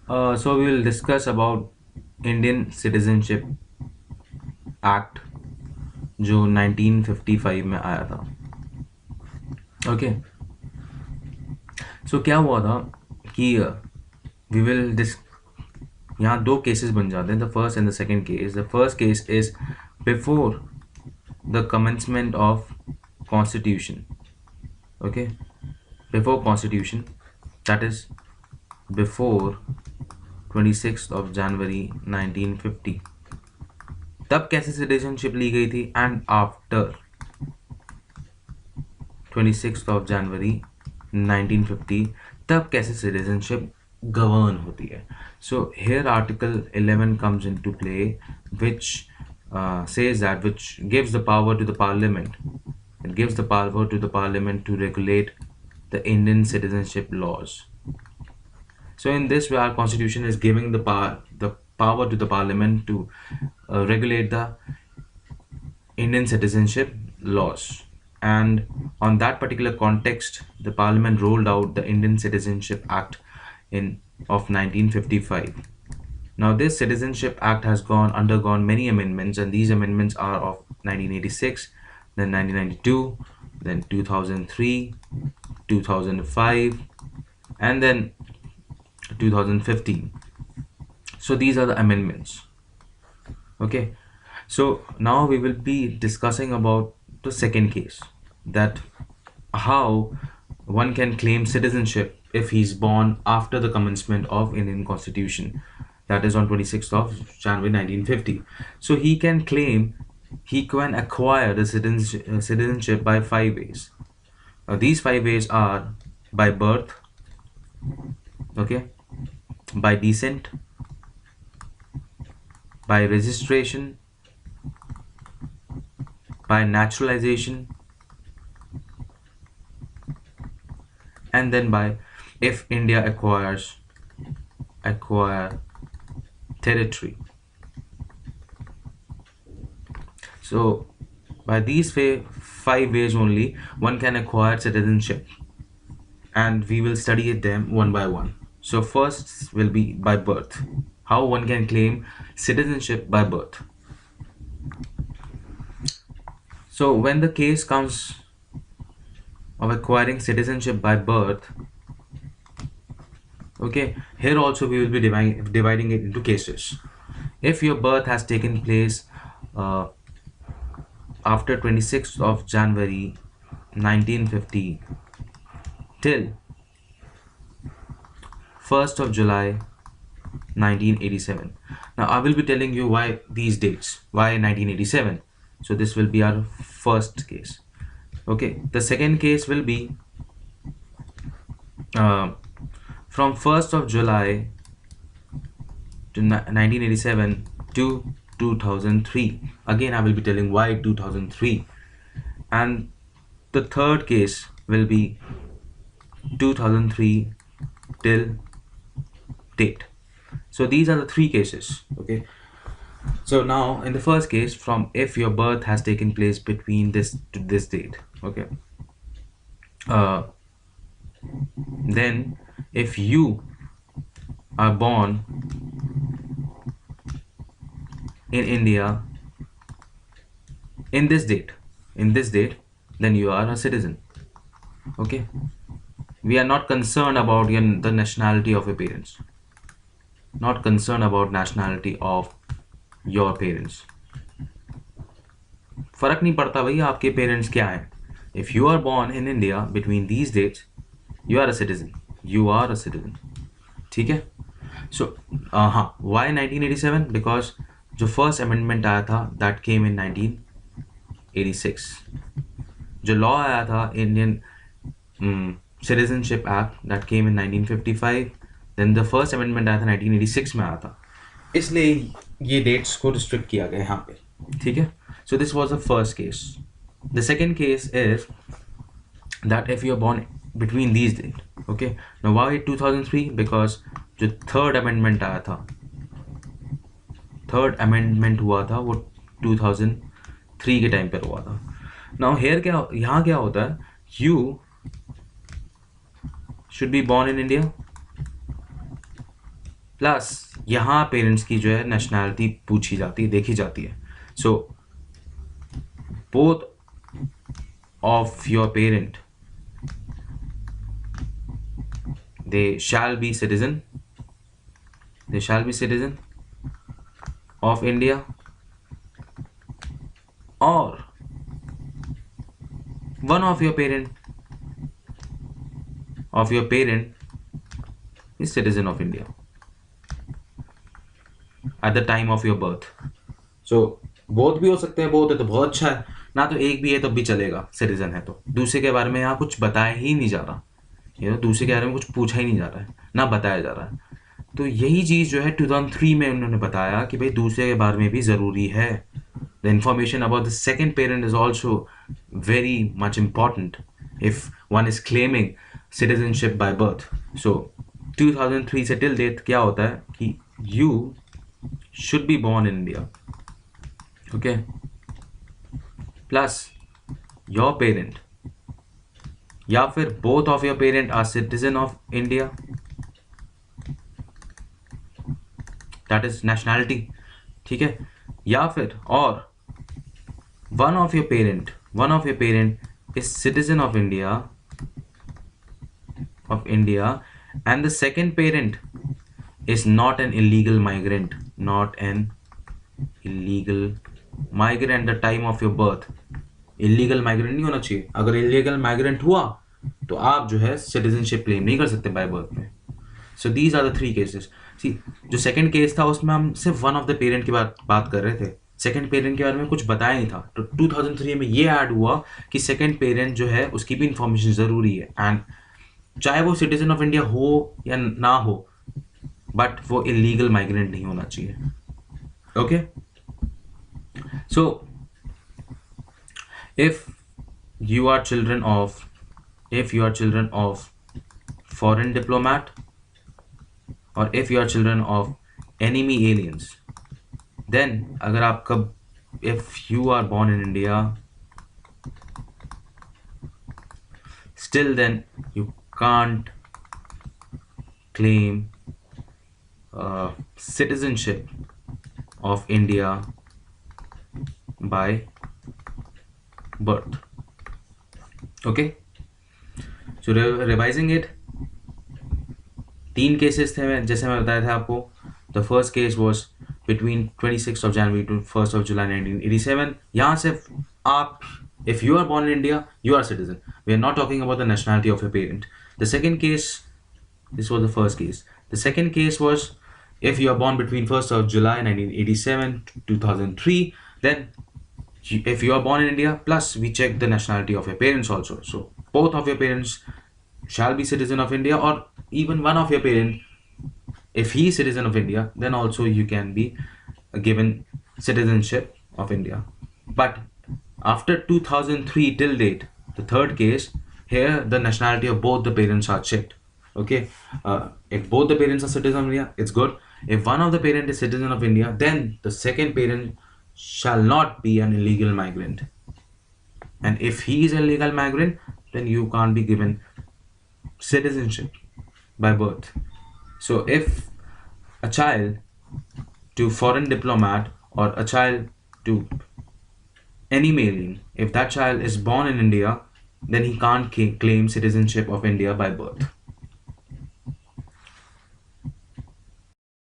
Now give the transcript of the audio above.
So we will discuss about Indian Citizenship Act जो 1955 में आया था. ओके, सो क्या हुआ था कि वी विल डिस यहाँ दो केसेस बन जाते हैं, the first and the second case. The first case is before the commencement of constitution. Okay, before constitution, that is before 26th of January 1950. तब कैसे सिटीजनशिप ली गई थी, and after 26th of January 1950 तब कैसे citizenship govern होती है. So here article 11 comes into play, which says that, which gives the power to the parliament. It gives the power to the parliament to regulate the Indian citizenship laws. So in this way, our constitution is giving the power to the parliament to regulate the Indian citizenship laws. And on that particular context, the parliament rolled out the Indian Citizenship Act of 1955. Now this Citizenship Act has undergone many amendments, and these amendments are of 1986, then 1992, then 2003, 2005, and then 2015. So these are the amendments. Okay, so now we will be discussing about the second case, that how one can claim citizenship if he's born after the commencement of Indian Constitution, that is on 26th of January 1950. So he can acquire the citizenship by 5 ways. These 5 ways are by birth, okay, by descent, by registration, by naturalization, and then by, if India acquire territory. So by these 5 ways only one can acquire citizenship, and we will study them one by one. So first will be by birth, how one can claim citizenship by birth. So when the case comes of acquiring citizenship by birth, okay, here also we will be dividing it into cases. If your birth has taken place after 26th of January 1950 till 1st of July 1987. Now I will be telling you why these dates, why 1987. So this will be our first case. Okay, the second case will be from 1st of July to 1987 to 2003. Again, I will be telling why 2003. And the third case will be 2003 till date. So these are the three cases. Okay, so now in the first case, from if your birth has taken place between this to this date, okay, then if you are born in India in this date, then you are a citizen. Okay, we are not concerned about the nationality of your parents, not concerned about nationality of your parents. फर्क नहीं पड़ता भैया आपके parents क्या हैं. If you are born in India between these dates, you are a citizen. You are a citizen. ठीक है. So हाँ, why 1987? Because जो first amendment आया था that came in 1986. जो law आया था Indian Citizenship Act that came in 1955. Then the first amendment आया था 1986 में आया था. इसलिए ये dates को restrict किया गया यहाँ पे. ठीक है. So this was the first case. The second case is that if you are born between these dates, okay. Now why 2003? Because जो third amendment आया था, third amendment हुआ था वो 2003 के टाइम पर हुआ था. Now here क्या, यहाँ क्या होता है, you should be born in India plus यहाँ पेरेंट्स की जो है नेशनैलिटी पूछी जाती है, देखी जाती है. So both of your parent they shall be citizen of India, or one of your parent is citizen of India at the time of your birth. So both भी हो सकते हैं, both है तो बहुत अच्छा है, ना तो एक भी है तब भी चलेगा, सिटीजन है तो. दूसरे के बारे में यहाँ कुछ बताया ही नहीं जा रहा, दूसरे के बारे में कुछ पूछा ही नहीं जा रहा है, ना बताया जा रहा है. तो यही चीज़ जो है 2003 में उन्होंने बताया कि भाई दूसरे के बारे में भी ज़रूरी है. The information about the second parent is also very much important if one is claiming citizenship by birth. So 2003 से टिल डेट क्या होता है कि you should be born in India, okay, plus your parent या फिर both of your parent are citizen of India, that is nationality, ठीक है, या फिर और one of your parent is citizen of India and the second parent is not an illegal migrant at the time of your birth. illegal migrant नहीं होना चाहिए. अगर illegal migrant हुआ तो आप जो है citizenship claim नहीं कर सकते by birth में. So these are the three cases. See, जो second case था उसमें हम सिर्फ one of the parent की बात कर रहे थे. सेकेंड पेरेंट के बारे में कुछ बताया नहीं था. तो 2003 में ये ऐड हुआ कि सेकेंड पेरेंट जो है उसकी भी इंफॉर्मेशन ज़रूरी है, एंड चाहे वो सिटीजन ऑफ इंडिया हो या ना हो, बट वो इलीगल माइग्रेंट नहीं होना चाहिए. Okay, so if you are children of foreign diplomat और if you are children of enemy aliens, then अगर आप कब if you are born in India, still then you can't claim citizenship of India by birth. Okay, so revising it, तीन cases थे जैसे मैं बताया था आपको. The first case was between 26 January to 1 July 1987. यहाँ से आप, if you are born in India, you are a citizen. We are not talking about the nationality of your parent. The second case, this was the first case. The second case was if you are born between 1st of July 1987 to 2003, then if you are born in India, plus we check the nationality of your parents also. So both of your parents shall be citizen of India, or even one of your parent, if he is citizen of India, then also you can be given citizenship of India. But after 2003 till date, the third case, here the nationality of both the parents are checked. Okay, if both the parents are citizens of India, it's good. If one of the parent is citizen of India, then the second parent shall not be an illegal migrant. And if he is an illegal migrant, then you can't be given citizenship by birth. So if a child to foreign diplomat or a child to any alien, if that child is born in India, then he can't claim citizenship of India by birth.